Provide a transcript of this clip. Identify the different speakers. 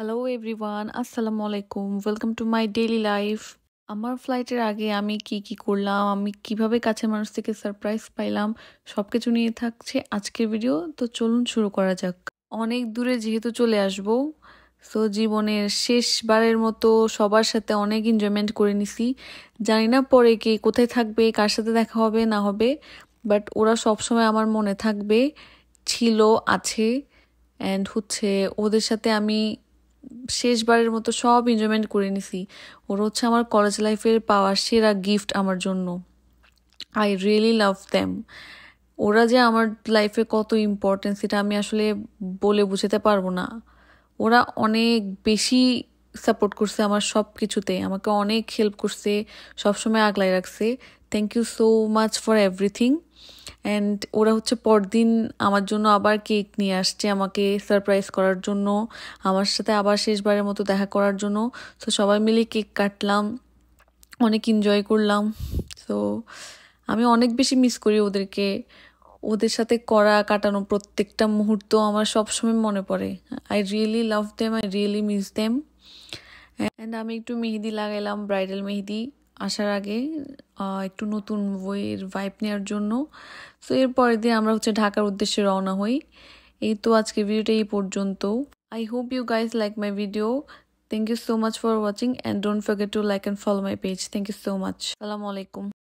Speaker 1: Hello everyone, আসসালামু আলাইকুম। Welcome to my daily life. আমার ফ্লাইটের আগে আমি কি করলাম, আমি কিভাবে কাছের মানুষ থেকে সারপ্রাইজ পাইলাম, সবকিছু নিয়ে থাকছে আজকের ভিডিও। তো চলুন শুরু করা যাক। অনেক দূরে যেহেতু চলে আসব, সো জীবনের শেষবারের মতো সবার সাথে অনেক এনজয়মেন্ট করে নিছি। জানি না পরে কে কোথায় থাকবে, কার সাথে দেখা হবে না হবে, বাট ওরা সবসময় আমার মনে থাকবে, ছিল, আছে। অ্যান্ড ওদের সাথে আমি শেষবারের মতো সব এনজয়মেন্ট করে নিছি। ওরা আমার কলেজ লাইফের পাওয়া সেরা গিফট আমার জন্য। I really love them. ওরা যে আমার লাইফে কত ইম্পর্টেন্স এটা আমি আসলে বলে বুঝাতে পারবো না। ওরা অনেক বেশি সাপোর্ট করছে আমার সব কিছুতে, আমাকে অনেক হেল্প করছে, সবসময় আগলায় রাখছে। Thank you so much for everything. And ওরা পরদিন আমার জন্য আবার কেক নিয়ে আসছে আমাকে সারপ্রাইজ করার জন্য, আমার সাথে আবার শেষবারের মতো দেখা করার জন্য। তো সবাই মিলে কেক কাটলাম, অনেক এনজয় করলাম। তো আমি অনেক বেশি মিস করি ওদেরকে। ওদের সাথে কাটানো প্রত্যেকটা মুহূর্ত আমার সবসময় মনে পড়ে। I really love them, I really miss them. And আমি একটু মেহেদি লাগাইলাম, ব্রাইডাল মেহেদি আসার আগে, একটু নতুন বইয়ের ভাইব নেওয়ার জন্য। সো এর পরের দিন আমরা ঢাকার উদ্দেশ্যে রওনা হই। এই তো আজকে ভিডিওটা এই পর্যন্ত। I hope you guys like my video. Thank you so much for watching and don't forget to like and follow my page. Thank you so much. Assalamu alaikum.